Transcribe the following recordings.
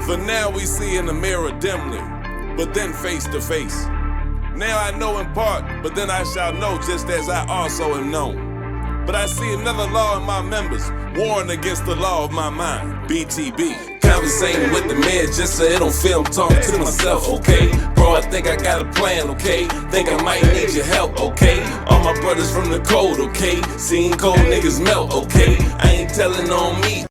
For now we see in the mirror dimly, but then face to face. Now I know in part, but then I shall know just as I also am known. But I see another law in my members, warring against the law of my mind, BTB. Conversating with the man just so it don't feel I'm talking to myself, okay? Bro, I think I got a plan, okay? Think I might need your help, okay? All my brothers from the cold, okay? Seeing cold niggas melt, okay? I ain't telling on me.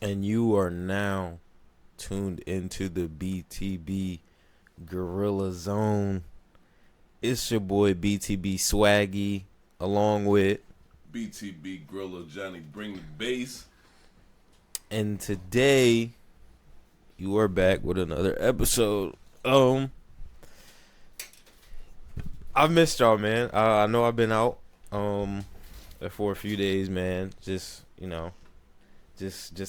And you are now tuned into the BTB Grilla Zone. It's your boy BTB Swaggy, along with BTB Grilla Johnny, bring the bass. And today, you are back with another episode. I've missed y'all, man. I know I've been out for a few days, man. Just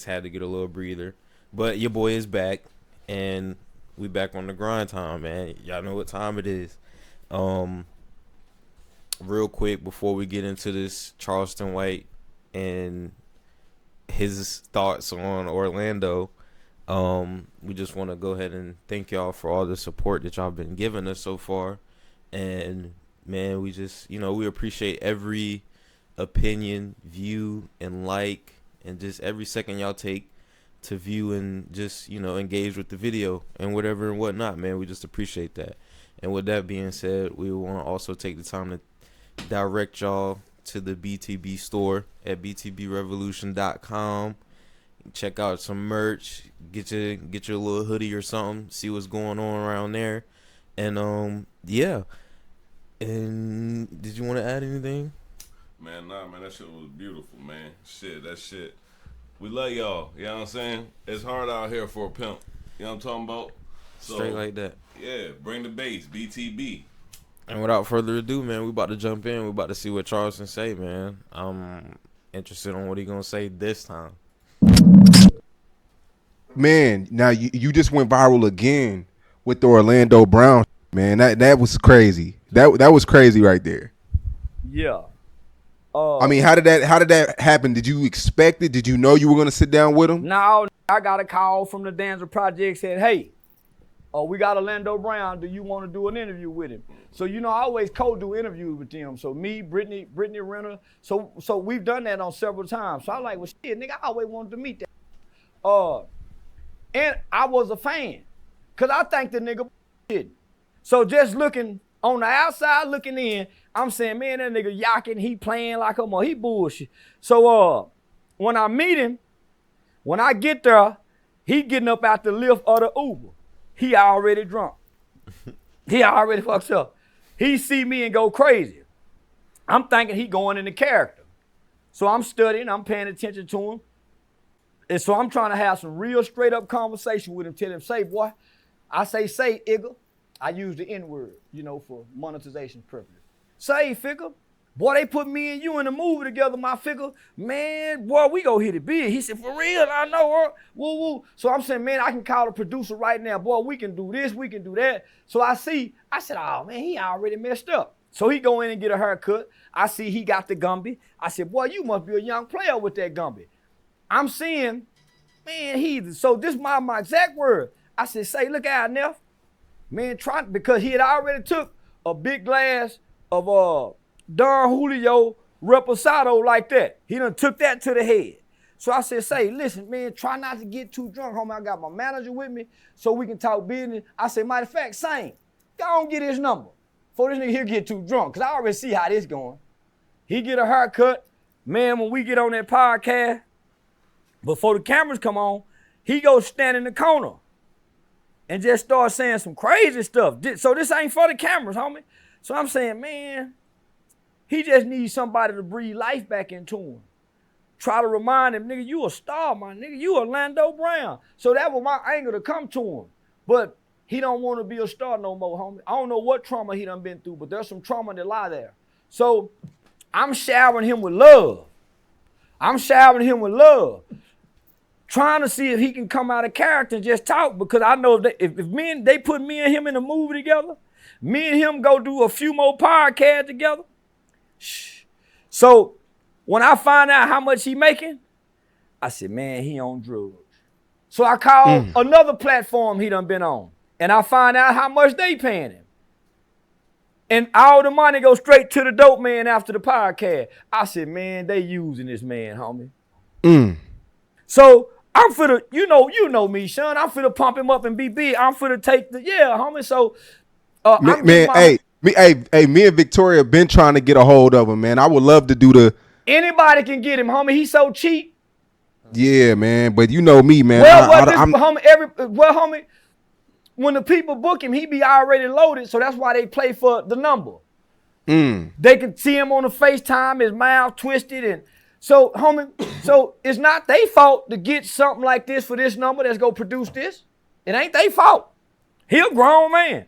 had to get a little breather. But your boy is back, and we back on the grind time, man. Y'all know what time it is. Real quick, before we get into this, Charleston White and his thoughts on Orlando, we just want to go ahead and thank y'all for all the support that y'all been giving us so far. And, man, we just, we appreciate every opinion, view, and like, and just every second y'all take to view and just, engage with the video and whatever and whatnot, man. We just appreciate that. And with that being said, we want to also take the time to direct y'all to the BTB store at btbrevolution.com. Check out some merch, get your little hoodie or something, see what's going on around there. And yeah. And did you want to add anything? Man, that shit was beautiful, man. That shit. We love y'all, you know what I'm saying? It's hard out here for a pimp, you know what I'm talking about? So, straight like that. Yeah, bring the bass, BTB. And without further ado, man, we about to jump in. We about to see what Charleston say, man. I'm interested on what he gonna say this time. Man, now you just went viral again with the Orlando Brown, man. That was crazy. That was crazy right there. Yeah. I mean, how did that happen? Did you expect it? Did you know you were gonna sit down with him? No, I got a call from the Dancer Project, said, hey, we got Orlando Brown. Do you want to do an interview with him? So, I always co-do interviews with them. So me, Brittany Renner. So we've done that on several times. So I like, well, shit, nigga, I always wanted to meet that. And I was a fan. Because I think the nigga shit. So just looking on the outside, looking in, I'm saying, man, that nigga yacking, he playing like he bullshit. So when I meet him, when I get there, he getting up out the lift of the Uber. He already drunk. He already fucks up. He see me and go crazy. I'm thinking he going into character. So I'm studying, I'm paying attention to him. And so I'm trying to have some real straight up conversation with him, tell him, say, boy, I say, Igga. I use the N-word, for monetization purposes. Say, figure, boy, they put me and you in a movie together, my figure. Man, boy, we go hit it big. He said, for real, I know her. Woo, woo. So I'm saying, man, I can call the producer right now. Boy, we can do this, we can do that. So I said, oh, man, he already messed up. So he go in and get a haircut. I see he got the Gumby. I said, boy, you must be a young player with that Gumby. I'm seeing, man, so this is my exact word. I said, say, look out, Neff. Man, because he had already took a big glass of Don Julio Reposado like that. He done took that to the head. So I said, say, listen, man, try not to get too drunk, homie. I got my manager with me so we can talk business. I said, matter of fact, Same, y'all don't get his number before this nigga here get too drunk, because I already see how this going. He get a haircut. Man, when we get on that podcast, before the cameras come on, he go stand in the corner and just start saying some crazy stuff. So this ain't for the cameras, homie. So I'm saying, man, he just needs somebody to breathe life back into him. Try to remind him, nigga, you a star, my nigga. You Orlando Brown. So that was my angle to come to him. But he don't want to be a star no more, homie. I don't know what trauma he done been through, but there's some trauma that lie there. So I'm showering him with love. Trying to see if he can come out of character and just talk, because I know if they put me and him in a movie together, me and him go do a few more podcasts together. So When I find out how much he making, I said, man, he on drugs. So I called another platform he done been on, and I find out how much they paying him. And all the money goes straight to the dope man after the podcast. I said, man, they using this man, homie. So I'm finna, you know me, son. I'm finna pump him up and be big. I'm finna take homie. So, me and Victoria been trying to get a hold of him, man. I would love to do the. Anybody can get him, homie. He's so cheap. Yeah, man. But you know me, man. Homie, when the people book him, he be already loaded. So that's why they play for the number. They can see him on the FaceTime, his mouth twisted, and so, homie. So it's not their fault to get something like this for this number that's gonna produce this. It ain't their fault. He a grown man,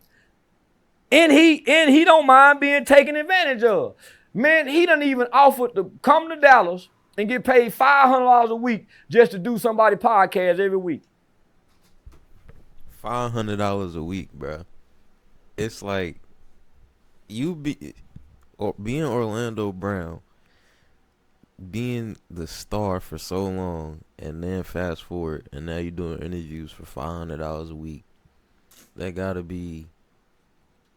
and he don't mind being taken advantage of. Man, he done even offered to come to Dallas and get paid $500 a week just to do somebody's podcast every week. $500 a week, bro. It's like being Orlando Brown, being the star for so long, and then fast forward, and now you're doing interviews for $500 a week.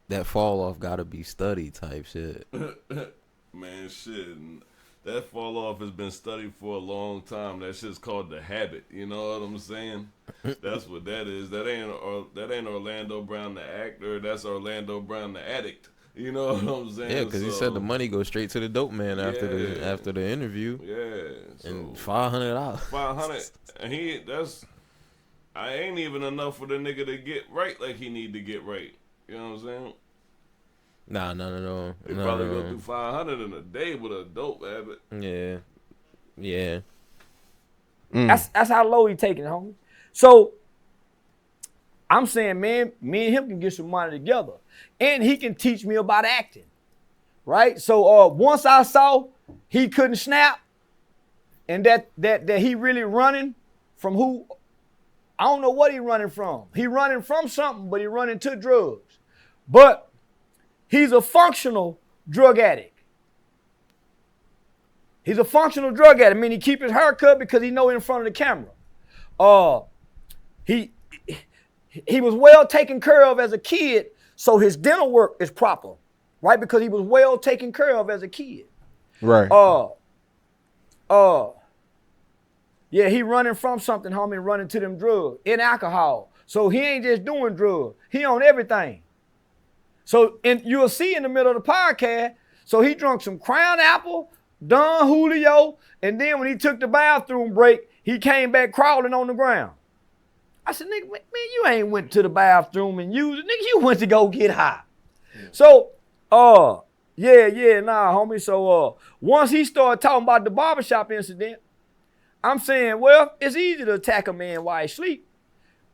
That fall off gotta be study type shit. Man, shit. That fall off has been studied for a long time. That shit's called the habit. You know what I'm saying? That's what that is. That ain't Orlando Brown the actor. That's Orlando Brown the addict. You know what I'm saying? Yeah, because he said the money goes straight to the dope man after the interview. Yeah. So and $500. $500. And I ain't even enough for the nigga to get right like he need to get right. You know what I'm saying? No. They probably go through 500 in a day with a dope habit. Yeah. That's how low he taking it, homie. So I'm saying, man, me and him can get some money together, and he can teach me about acting, right? So once I saw he couldn't snap, and that he really running from who, I don't know what he running from. He running from something, but he running to drugs. But he's a functional drug addict. He's a functional drug addict. I mean, he keep his hair cut because he know in front of the camera. He was well taken care of as a kid, so his dental work is proper, right? Because he was well taken care of as a kid. Right. Yeah, he running from something, homie, running to them drugs and alcohol. So he ain't just doing drugs. He on everything. So you'll see in the middle of the podcast, so he drunk some Crown Apple, Don Julio, and then when he took the bathroom break, he came back crawling on the ground. I said, nigga, man, you ain't went to the bathroom and used it. Nigga, you went to go get high. Yeah. So, homie. So, once he started talking about the barbershop incident, I'm saying, well, it's easy to attack a man while he sleep.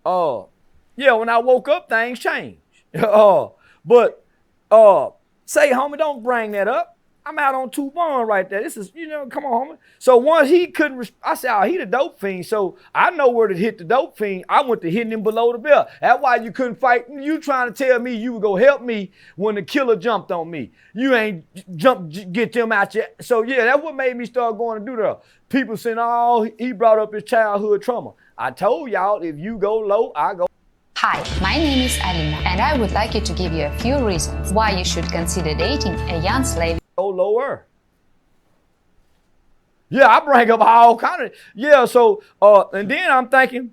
When I woke up, things changed. But say, homie, don't bring that up. I'm out on 2-1 right there. This is, come on, homie. So once he couldn't, I said, he the dope fiend. So I know where to hit the dope fiend. I went to hitting him below the belt. That's why you couldn't fight. You trying to tell me you would go help me when the killer jumped on me. You ain't get them out your. So yeah, that's what made me start going to do that. People saying, he brought up his childhood trauma. I told y'all, if you go low, I go. Hi, my name is Alina, and I would like to give you a few reasons why you should consider dating a young slave. Go lower. Yeah, I bring up all kind of, so, and then I'm thinking,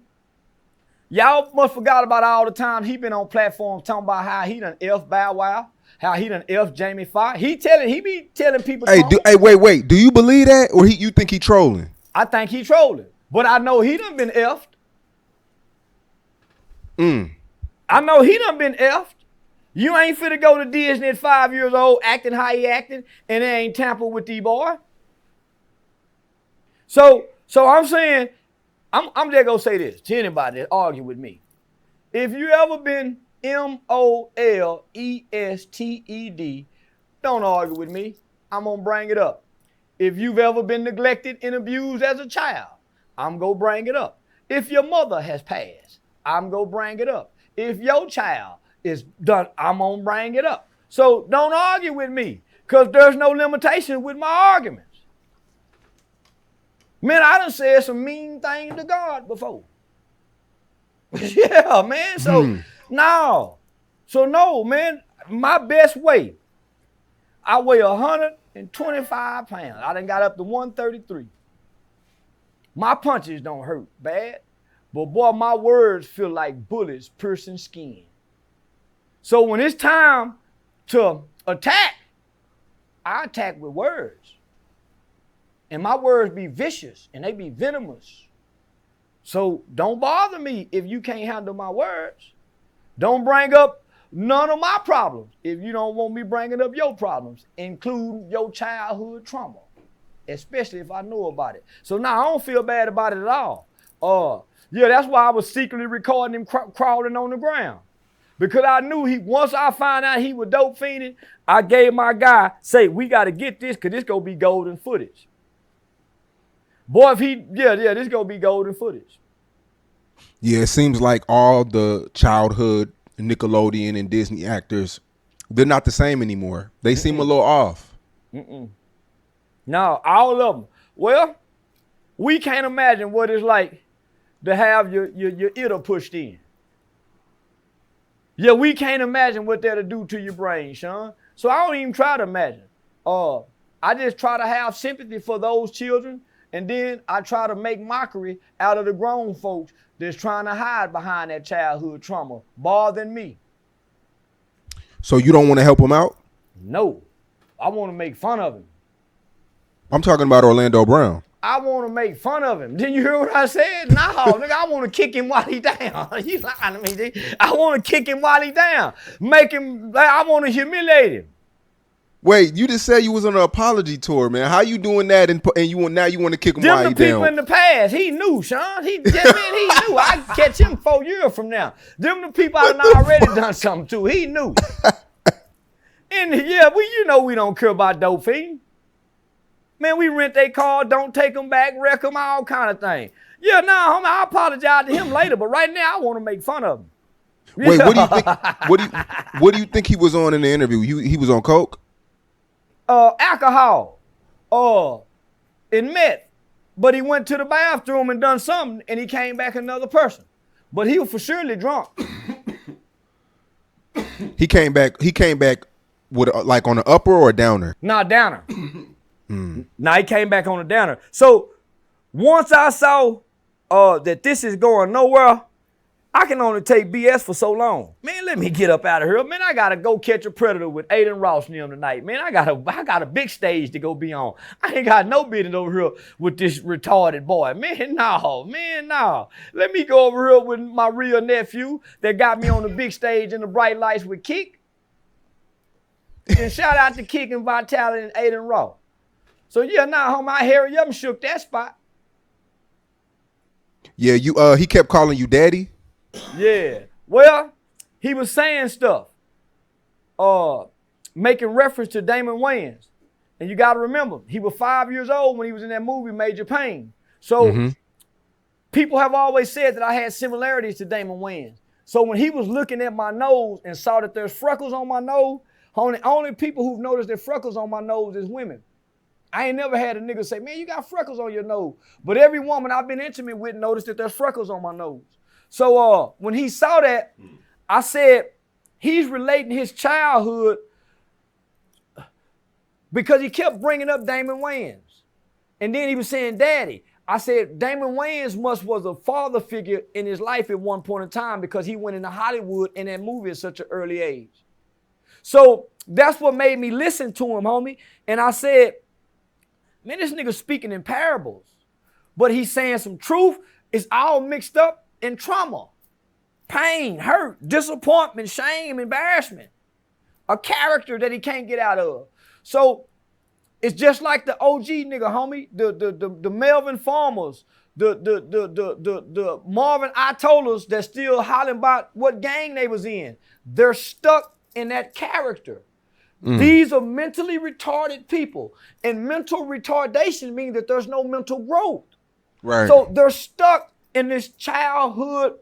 y'all must forgot about all the time he been on platforms talking about how he done F Bow Wow, how he done F Jamie Foxx. He be telling people. Wait. Do you believe that, or you think he trolling? I think he trolling, but I know he done been F'd. I know he done been F'd. You ain't finna go to Disney at 5 years old acting how he acting and they ain't tamper with the boy. So I'm saying, I'm just gonna say this to anybody that argue with me. If you ever been molested, don't argue with me. I'm gonna bring it up. If you've ever been neglected and abused as a child, I'm gonna bring it up. If your mother has passed, I'm gonna bring it up. If your child is done, I'm gonna bring it up. So don't argue with me, because there's no limitation with my arguments. Man, I done said some mean things to God before. Yeah, man. So, no. So, no, man. My best weight, I weigh 125 pounds. I done got up to 133. My punches don't hurt bad, but boy, my words feel like bullets piercing skin. So when it's time to attack, I attack with words. And my words be vicious and they be venomous. So don't bother me if you can't handle my words. Don't bring up none of my problems if you don't want me bringing up your problems, including your childhood trauma, especially if I know about it. So now I don't feel bad about it at all. Yeah, that's why I was secretly recording him crawling on the ground. Because I knew once I found out he was dope fiending, I gave my guy, say, we got to get this because this going to be golden footage. Boy, if this going to be golden footage. Yeah, it seems like all the childhood Nickelodeon and Disney actors, they're not the same anymore. They seem a little off. No, all of them. Well, we can't imagine what it's like to have your ear pushed in. Yeah, we can't imagine what that'll do to your brain, Sean. So I don't even try to imagine. I just try to have sympathy for those children, and then I try to make mockery out of the grown folks that's trying to hide behind that childhood trauma more than me. So you don't want to help them out? No, I want to make fun of him. I'm talking about Orlando Brown. I want to make fun of him. Didn't you hear what I said? No, nigga, I want to kick him while he down. You lying to me, dude. I want to kick him while he down. Make him, I want to humiliate him. Wait, you just said you was on an apology tour, man. How you doing that and now you want to kick him while he down? Them the people in the past. He knew, Sean. He knew. I catch him 4 years from now. Them the people I done already done something to. He knew. And yeah, we don't care about dope fiend. Man, we rent their car, don't take them back, wreck them, all kind of thing. Yeah, nah, homie, I'll apologize to him later, but right now I want to make fun of him. Wait, what do you think? What do you think he was on in the interview? He was on coke? Alcohol, and meth. But he went to the bathroom and done something, and he came back another person. But he was for surely drunk. He came back with like on an upper or a downer? Nah, downer. Now he came back on a downer. So once I saw that this is going nowhere, I can only take BS for so long. Man, let me get up out of here. Man, I gotta go catch a predator with Aiden Ross and them tonight. Man, I got a big stage to go be on. I ain't got no business over here with this retarded boy. Man, no. Let me go over here with my real nephew that got me on the big stage in the bright lights with Kick. And shout out to Kick and Vitality and Aiden Ross. So yeah, homie, I hurry up and shook that spot. Yeah, he kept calling you daddy? Yeah. Well, he was saying stuff. Making reference to Damon Wayans. And you gotta remember, he was 5 years old when he was in that movie Major Pain. So people have always said that I had similarities to Damon Wayans. So when he was looking at my nose and saw that there's freckles on my nose, only people who've noticed there's freckles on my nose is women. I ain't never had a nigga say, man, you got freckles on your nose. But every woman I've been intimate with noticed that there's freckles on my nose. So when he saw that, I said, he's relating his childhood because he kept bringing up Damon Wayans. And then he was saying daddy. I said, Damon Wayans was a father figure in his life at one point in time because he went into Hollywood in that movie at such an early age. So that's what made me listen to him, homie. And I said, man, this nigga speaking in parables, but he's saying some truth. It's all mixed up in trauma, pain, hurt, disappointment, shame, embarrassment, a character that he can't get out of. So it's just like the OG nigga, homie, the Melvin Farmers, the Marvin Itolas that still hollering about what gang they was in. They're stuck in that character. These are mentally retarded people, and mental retardation means that there's no mental growth. Right. So they're stuck in this childhood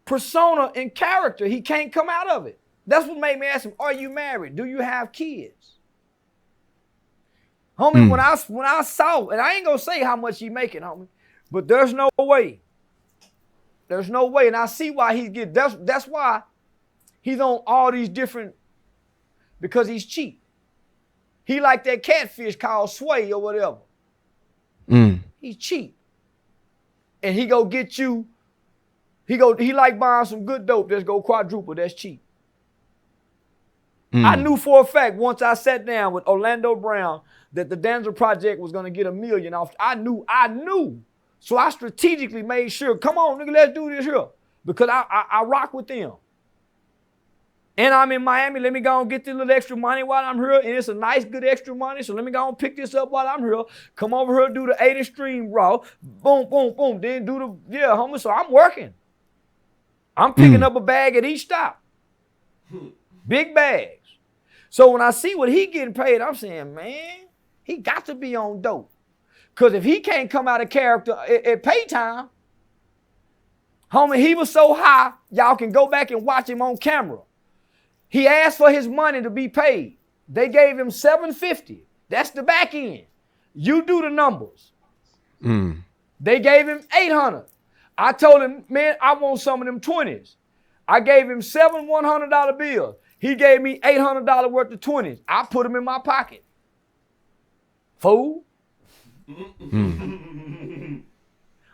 persona and character. He can't come out of it. That's what made me ask him, are you married? Do you have kids? Homie, when I saw, and I ain't gonna say how much he making, homie, but there's no way. There's no way. And I see why he's getting, that's why he's on all these different, because he's cheap. He like that catfish called Sway or whatever. He's cheap. And he go get you, he like buying some good dope that's go quadruple, that's cheap. I knew for a fact once I sat down with Orlando Brown that the Danza Project was gonna get $1 million off. I knew. So I strategically made sure, come on, nigga, let's do this here. Because I rock with them. And I'm in Miami, let me go and get this little extra money while I'm here. And it's a nice, good extra money. So let me go and pick this up while I'm here. Come over here, do the 8 Extreme Raw. Boom, boom, boom. Then do the, homie. So I'm working. I'm picking up a bag at each stop. Big bags. So when I see what he getting paid, I'm saying, man, he got to be on dope. Because if he can't come out of character at pay time, homie, he was so high, y'all can go back and watch him on camera. He asked for his money to be paid. They gave him $750. That's the back end. You do the numbers. They gave him $800. I told him, man, I want some of them 20s. I gave him 7 $100 bills. He gave me $800 worth of 20s. I put them in my pocket. Fool.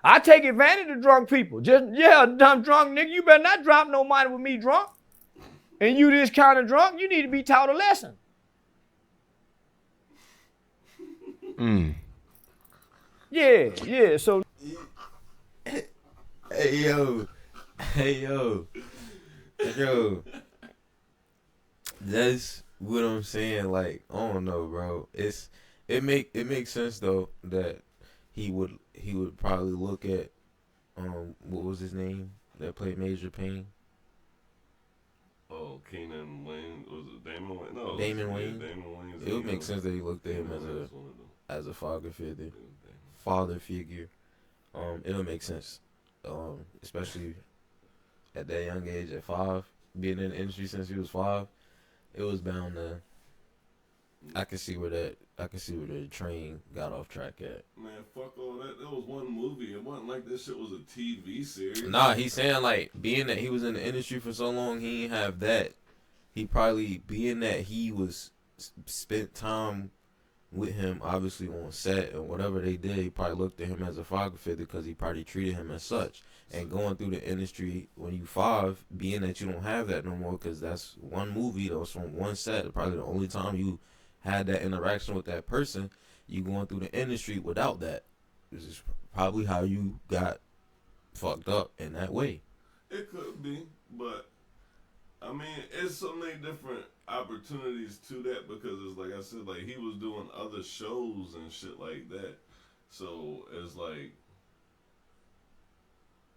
I take advantage of drunk people. I'm drunk, nigga. You better not drop no money with me drunk. And you this kind of drunk, you need to be taught a lesson. Yeah, so. Hey, yo. That's what I'm saying. Like, I don't know, bro. It makes sense though that he would probably look at what was his name that played Major Payne? Oh, Keenan Wayne, was it Damon Wayne? No, Damon Wayne. Damon Wayne. It would make sense that he looked at him as a father figure. It would make sense, especially at that young age, at 5, being in the industry since he was 5. It was bound to. I can see where the train got off track at. Man, fuck all that. That was one movie. It wasn't like this shit was a TV series. Nah, he's saying like being that he was in the industry for so long, he didn't have that. He probably being that he was spent time with him, obviously on set and whatever they did. He probably looked at him as a father figure because he probably treated him as such. And going through the industry when you 5, being that you don't have that no more, because that's one movie that was from one set. Probably the only time you had that interaction with that person, you going through the industry without that. This is probably how you got fucked up in that way. It could be, but I mean, it's so many different opportunities to that because it's like I said, like he was doing other shows and shit like that. So it's like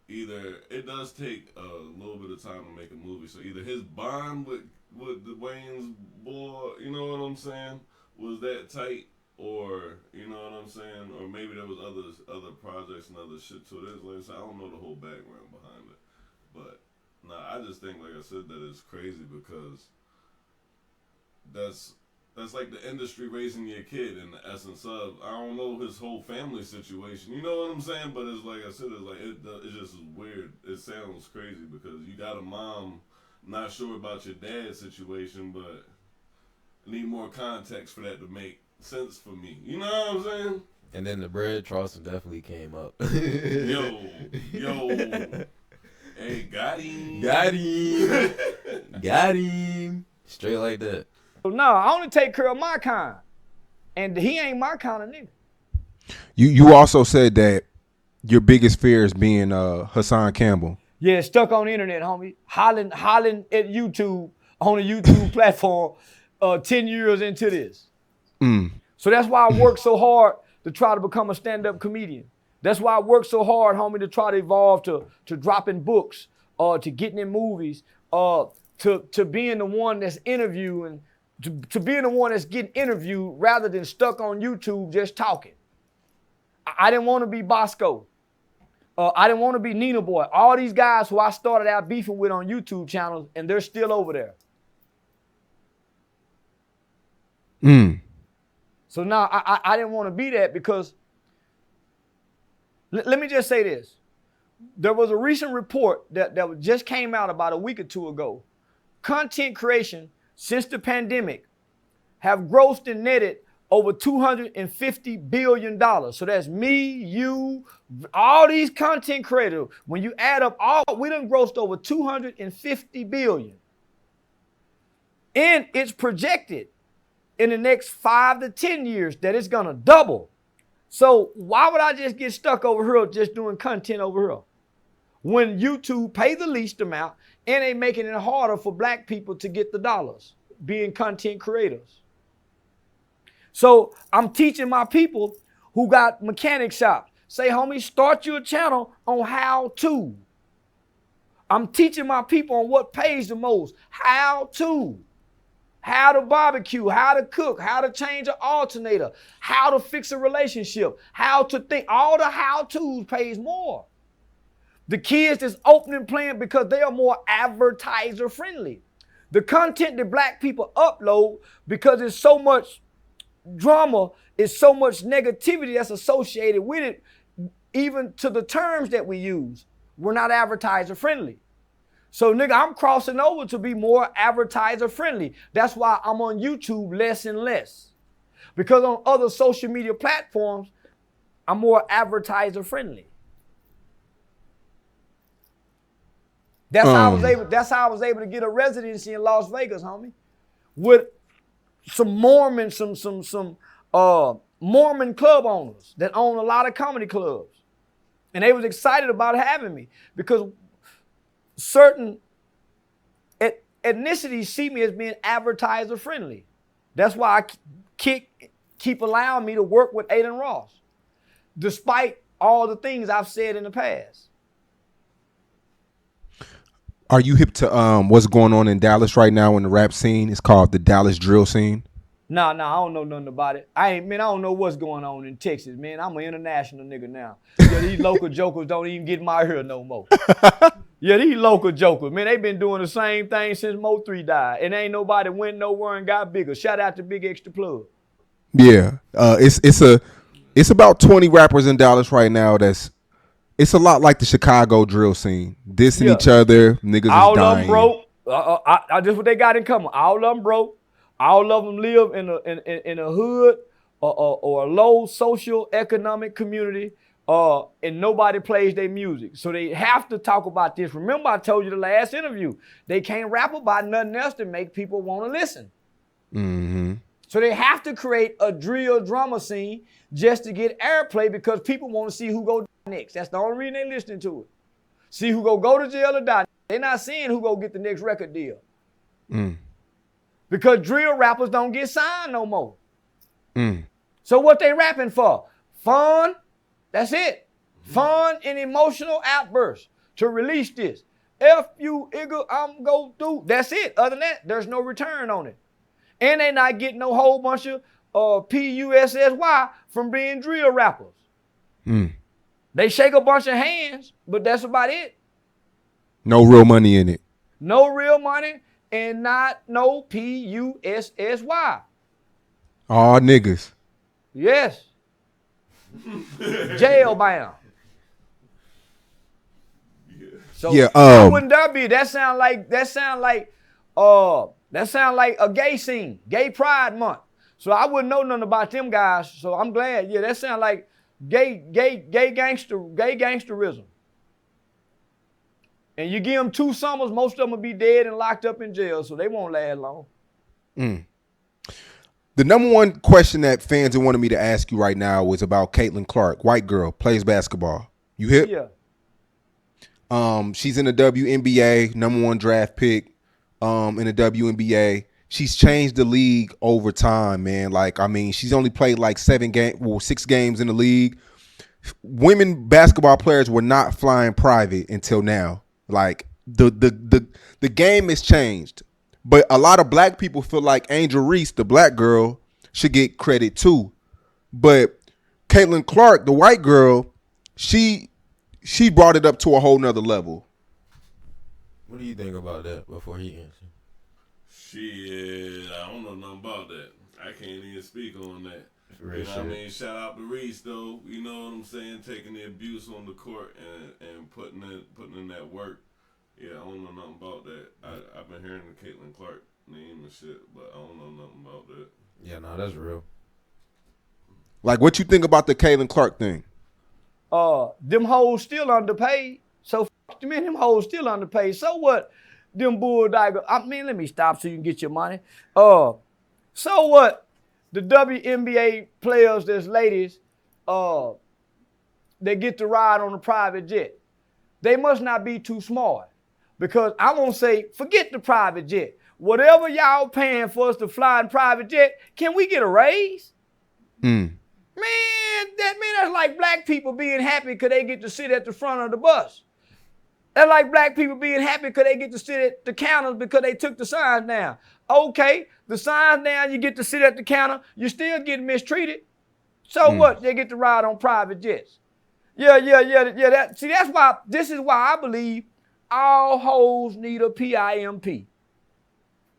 either it does take a little bit of time to make a movie. So either his bond with the Wayne's boy, you know what I'm saying, was that tight, or you know what I'm saying, or maybe there was other projects and other shit to it. Like I said, I don't know the whole background behind it, but nah, I just think, like I said, that it's crazy because that's like the industry raising your kid in the essence of, I don't know his whole family situation, you know what I'm saying, but it's like I said, it's like it just is weird. It sounds crazy because you got a mom not sure about your dad's situation, but I need more context for that to make sense for me. You know what I'm saying? And then the bread, Charleston definitely came up. Yo. Hey, got him. Straight like that. No, I only take care of my kind. And he ain't my kind of nigga. You also said that your biggest fear is being Hassan Campbell. Yeah, stuck on the internet, homie. Hollering at YouTube, on a YouTube platform 10 years into this. So that's why I work so hard to try to become a stand-up comedian. That's why I work so hard, homie, to try to evolve to dropping books, to getting in movies, to being the one that's interviewing, to being the one that's getting interviewed rather than stuck on YouTube just talking. I didn't want to be Bosco. I didn't want to be Nina Boy. All these guys who I started out beefing with on YouTube channels, and they're still over there. So now I didn't want to be that because, let me just say this. There was a recent report that just came out about a week or two ago. Content creation since the pandemic have grossed and netted over $250 billion. So that's me, you, all these content creators. When you add up all, we done grossed over $250 billion. And it's projected in the next 5 to 10 years that it's gonna double. So why would I just get stuck over here just doing content over here? When YouTube pay the least amount and they making it harder for black people to get the dollars, being content creators. So I'm teaching my people who got mechanic shops. Say, homie, start your channel on how to. I'm teaching my people on what pays the most. How to barbecue, how to cook, how to change an alternator, how to fix a relationship, how to think. All the how-tos pays more. The kids that's opening playing because they are more advertiser friendly. The content that black people upload, because it's so much drama, it's so much negativity that's associated with it, even to the terms that we use, we're not advertiser friendly. So nigga, I'm crossing over to be more advertiser friendly. That's why I'm on YouTube less and less. Because on other social media platforms, I'm more advertiser friendly. That's how I was able to get a residency in Las Vegas, homie. With some Mormon, some Mormon club owners that own a lot of comedy clubs. And they was excited about having me because certain ethnicities see me as being advertiser friendly. That's why I keep allowing me to work with Aiden Ross, despite all the things I've said in the past. Are you hip to what's going on in Dallas right now in the rap scene? It's called the Dallas drill scene. Nah, I don't know nothing about it. I don't know what's going on in Texas, man. I'm an international nigga now. Yeah, these local jokers don't even get my hair no more. Yeah, these local jokers, man, they been doing the same thing since Mo3 died. And ain't nobody went nowhere and got bigger. Shout out to Big Extra Plug. Yeah, it's about 20 rappers in Dallas right now. It's a lot like the Chicago drill scene, dissing each other. Niggas all is dying. All of them broke. Just what they got in common. All of them broke. All of them live in a hood or a low social economic community, and nobody plays their music. So they have to talk about this. Remember, I told you the last interview, they can't rap about nothing else to make people want to listen. Mm-hmm. So they have to create a drill drama scene just to get airplay because people want to see who go next. That's the only reason they listening to it. See who go to jail or die. They're not seeing who go get the next record deal. Mm. Because drill rappers don't get signed no more. Mm. So what they rapping for? Fun. That's it. Fun and emotional outbursts to release this. F you, Igga, I'm go through. That's it. Other than that, there's no return on it. And they not getting no whole bunch of PUSSY from being drill rappers. Mm. They shake a bunch of hands, but that's about it. No real money in it. No real money and not no PUSSY. All niggas. Yes. Jailbound. So yeah, why wouldn't that be? That sound like a gay scene, gay pride month. So I wouldn't know nothing about them guys. So I'm glad. Yeah, that sound like gay gangsterism. And you give them 2 summers, most of them will be dead and locked up in jail, so they won't last long. Mm. The number one question that fans wanted me to ask you right now was about Caitlin Clark, white girl, plays basketball. You hip? Yeah. She's in the WNBA, number 1 draft pick in the WNBA. She's changed the league over time, man. Like, I mean, she's only played like 6 games in the league. Women basketball players were not flying private until now. Like, the game has changed. But a lot of black people feel like Angel Reese, the black girl, should get credit too. But Caitlin Clark, the white girl, she brought it up to a whole nother level. What do you think about that before he answers? Shit, I don't know nothing about that. I can't even speak on that. Real You know shit. what I mean? Shout out to Reese though. You know what I'm saying? Taking the abuse on the court and putting in that work. Yeah, I don't know nothing about that. I've been hearing the Caitlin Clark name and shit, but I don't know nothing about that. Yeah, no, that's real. Like, what you think about the Caitlin Clark thing? Them hoes still underpaid. So them hoes still underpaid. So what? Them bulldoggers. I mean, let me stop so you can get your money. So what? The WNBA players, there's ladies, they get to ride on a private jet. They must not be too smart. Because I'm gonna say, forget the private jet. Whatever y'all paying for us to fly in private jet, can we get a raise? Man, that's like black people being happy because they get to sit at the front of the bus. That's like black people being happy because they get to sit at the counters because they took the signs down. Okay, the signs down, you get to sit at the counter, you still getting mistreated. So what? They get to ride on private jets. Yeah. This is why I believe all hoes need a PIMP.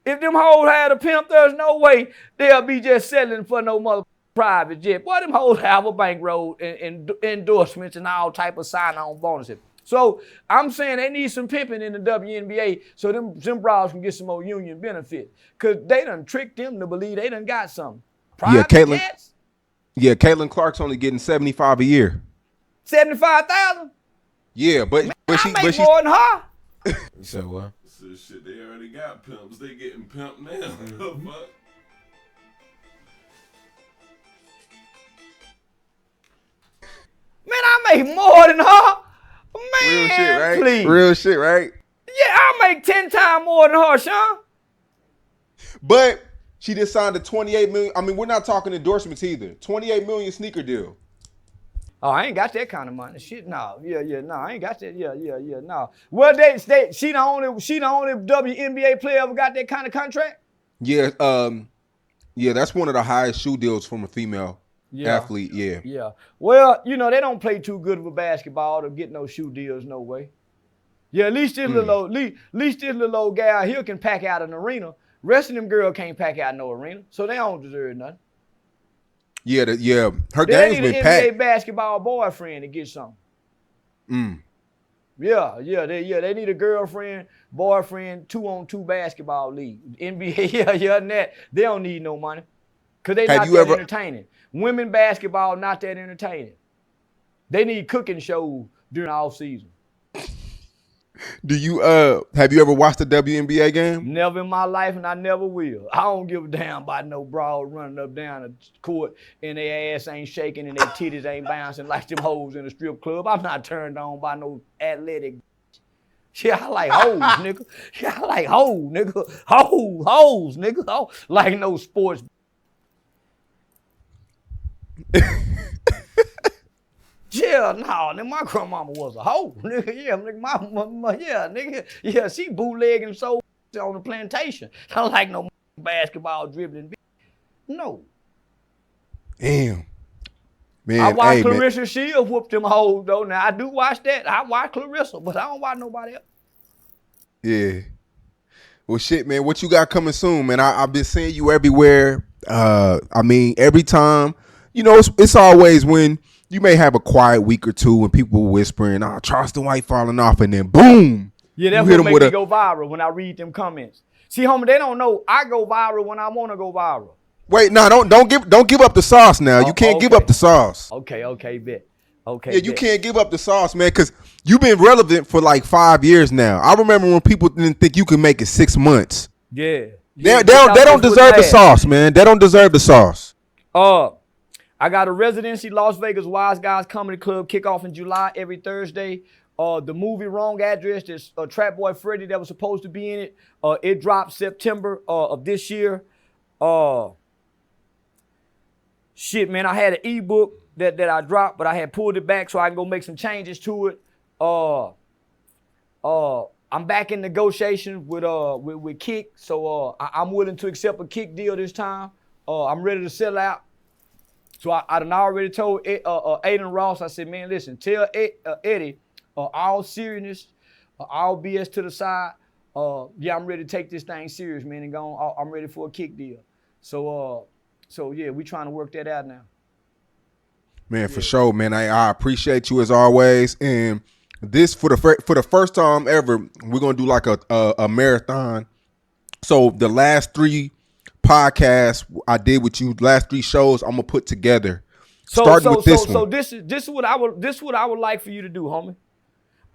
If them hoes had a pimp, there's no way they'll be just settling for no mother private jet. Boy, them hoes have a bankroll and endorsements and all type of sign-on bonuses. So I'm saying they need some pimping in the WNBA so them bras can get some more union benefit. Because they done tricked them to believe they done got something. Private jets? Yeah, Caitlin Clark's only getting $75 a year. $75,000? Yeah, but I make more than her. You said what? So shit, they already got pimps. They getting pimped now. Fuck. Man, I make more than her. Man, real shit, right? Please. Real shit, right? Yeah, I make 10 times more than her, Sean. But she just signed a $28 million. I mean, we're not talking endorsements either. $28 million sneaker deal. Oh, I ain't got that kind of money. Shit, no. No, I ain't got that. No. Well, she the only WNBA player ever got that kind of contract? Yeah, that's one of the highest shoe deals from a female athlete. Yeah. Yeah. Well, they don't play too good with basketball to get no shoe deals, no way. Yeah, at least this little old gal here can pack out an arena. Rest of them girls can't pack out no arena, so they don't deserve nothing. Yeah, her They game's need been an packed. NBA basketball boyfriend to get something. They need a girlfriend, boyfriend, 2-on-2 basketball league. NBA, they don't need no money. Because they not that entertaining. Women basketball, not that entertaining. They need cooking shows during the off season. Do you have you ever watched a WNBA game? Never in my life, and I never will. I don't give a damn about no broad running up down the court and their ass ain't shaking and their titties ain't bouncing like them hoes in a strip club. I'm not turned on by no athletic. Yeah, I like hoes, nigga. Yeah, I like hoes, nigga. Hoes, nigga. Oh, like no sports. Yeah, no, my grandmama was a hoe, nigga. Yeah, nigga, nigga. She bootlegging so on the plantation. I don't like no basketball dribbling. No. Damn. Man, I watch Clarissa Shields whoop them hoes, though. Now, I do watch that. I watch Clarissa, but I don't watch nobody else. Yeah. Well, shit, man. What you got coming soon, man? I've been seeing you everywhere. I mean, every time. It's always when you may have a quiet week or two when people whispering, Charleston White falling off, and then boom. Yeah, that's what makes me go viral when I read them comments. See, homie, they don't know I go viral when I want to go viral. Wait, no, don't give up the sauce now. You can't give up the sauce. Okay, bet. Okay. Yeah, you can't give up the sauce, man, because you've been relevant for like 5 years now. I remember when people didn't think you could make it 6 months. Yeah. They don't deserve the sauce, man. They don't deserve the sauce. I got a residency, Las Vegas Wise Guys Comedy Club, kickoff in July every Thursday. The movie Wrong Address, this Trap Boy Freddy that was supposed to be in it, it dropped September of this year. Shit, man, I had an ebook that I dropped, but I had pulled it back so I can go make some changes to it. I'm back in negotiations with Kick, so I'm willing to accept a Kick deal this time. I'm ready to sell out. So I done already told Aiden Ross, I said, man, listen, tell Eddie, all seriousness, all BS to the side, I'm ready to take this thing serious, man, and go on. I'm ready for a Kick deal. So So yeah, we trying to work that out now. Man, for sure, man. I appreciate you as always. And this for the first time ever, we're gonna do like a marathon. So the last 3 podcasts I did with you, last 3 shows, I'm gonna put together. Starting with this one. So this is what I would like for you to do, homie.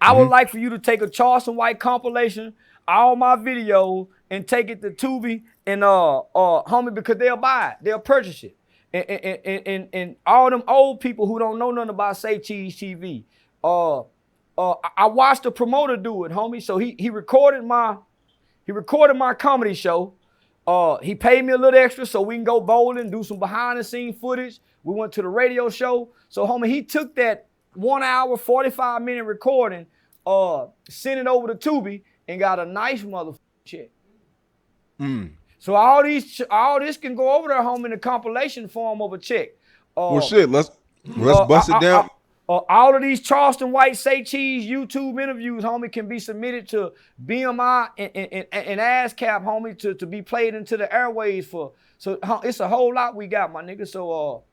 I would like for you to take a Charleston White compilation, all my videos, and take it to Tubi and homie, because they'll buy it, they'll purchase it. And all them old people who don't know nothing about SayCheese TV. I watched the promoter do it, homie. So he recorded my comedy show. He paid me a little extra so we can go bowling, do some behind the scene footage. We went to the radio show. So homie, he took that 1 hour, 45-minute recording, sent it over to Tubi and got a nice motherfucking check. So all this can go over there, home in the compilation form of a check. Well, shit, let's bust it down. All of these Charleston White SayCheese YouTube interviews, homie, can be submitted to BMI and ASCAP, homie, to be played into the airways for. So it's a whole lot we got, my nigga. So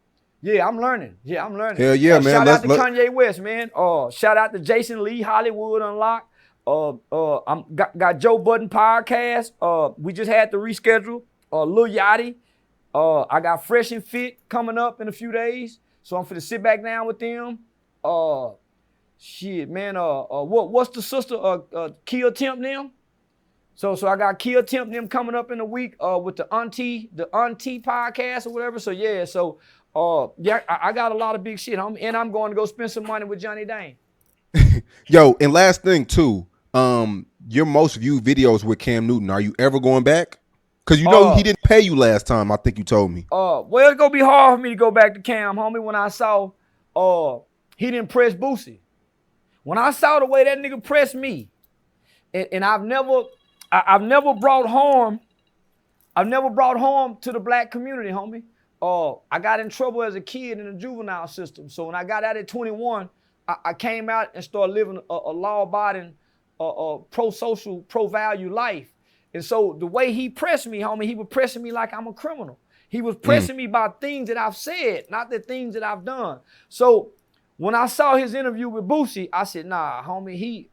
yeah, I'm learning. Hell yeah, man. Shout out to Kanye West, man. Shout out to Jason Lee, Hollywood Unlocked. Got Joe Budden podcast. We just had to reschedule. Lil Yachty. I got Fresh and Fit coming up in a few days, so I'm finna sit back down with them. Shit, man. What's the sister? Kia Temp them. So I got Kia Temp them coming up in a week. With the Auntie podcast or whatever. So yeah. So yeah, I got a lot of big shit, homie, and I'm going to go spend some money with Johnny Dane. Yo, and last thing too. Your most viewed videos with Cam Newton. Are you ever going back? Because you know he didn't pay you last time. I think you told me. Well, it's gonna be hard for me to go back to Cam, homie. When I saw he didn't press Boosie. When I saw the way that nigga pressed me, and I've never brought harm. I've never brought harm to the black community, homie. I got in trouble as a kid in the juvenile system. So when I got out at 21, I came out and started living a law-abiding, pro-social, pro-value life. And so the way he pressed me, homie, he was pressing me like I'm a criminal. He was pressing me by things that I've said, not the things that I've done. So when I saw his interview with Boosie, I said, nah, homie,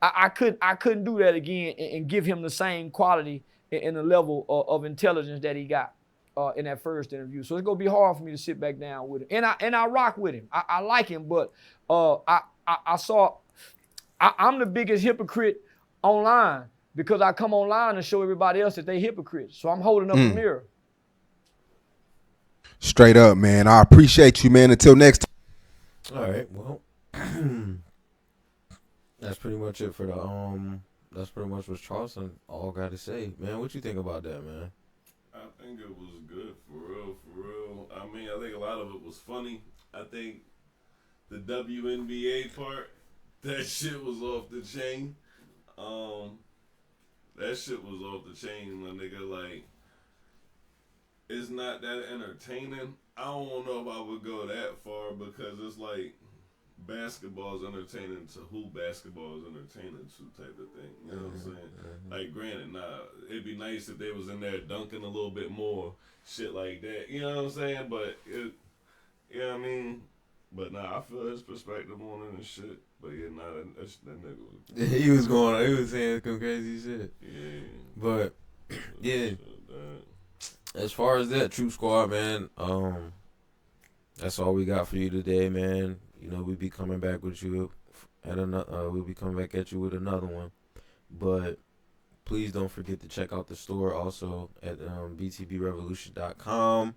I couldn't do that again and give him the same quality and the level of intelligence that he got in that first interview. So it's gonna be hard for me to sit back down with him. And I rock with him. I like him, but I'm the biggest hypocrite online because I come online and show everybody else that they hypocrites. So I'm holding up a mirror. Straight up, man. I appreciate you, man. Until next time. All right, well, that's pretty much it for the that's pretty much what Charleston all got to say, man. What you think about that, man? I think it was good, for real. I mean, I think a lot of it was funny. I think the WNBA part, that shit was off the chain. That shit was off the chain, my nigga. Like, it's not that entertaining. I don't know if I would go that far because it's like basketball is entertaining to who basketball is entertaining to type of thing. You know what I'm saying? Like, granted, it'd be nice if they was in there dunking a little bit more, shit like that. You know what I'm saying? But, you know what I mean? But I feel his perspective on it and shit. But yeah, that nigga was... he was saying some crazy shit. Yeah. But, yeah. As far as that, Troop Squad, man, that's all we got for you today, man. You know, we'll be coming back with you we'll be coming back at you with another one. But please don't forget to check out the store also at btbrevolution.com.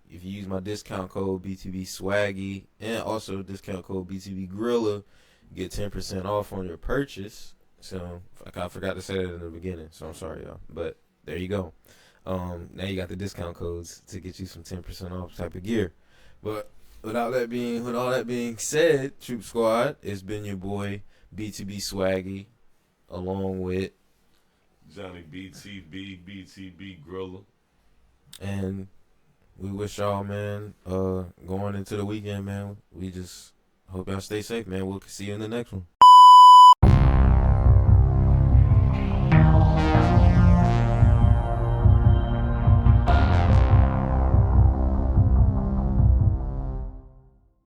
If you use my discount code BTB Swaggy and also discount code BTB Grilla, you get 10% off on your purchase. So I forgot to say that in the beginning, so I'm sorry, y'all. But there you go. Now you got the discount codes to get you some 10% off type of gear. But with all that being said, Troop Squad, it's been your boy BTB Swaggy, along with Johnny BTB Grilla. And we wish y'all, man, going into the weekend, man. We just hope y'all stay safe, man. We'll see you in the next one.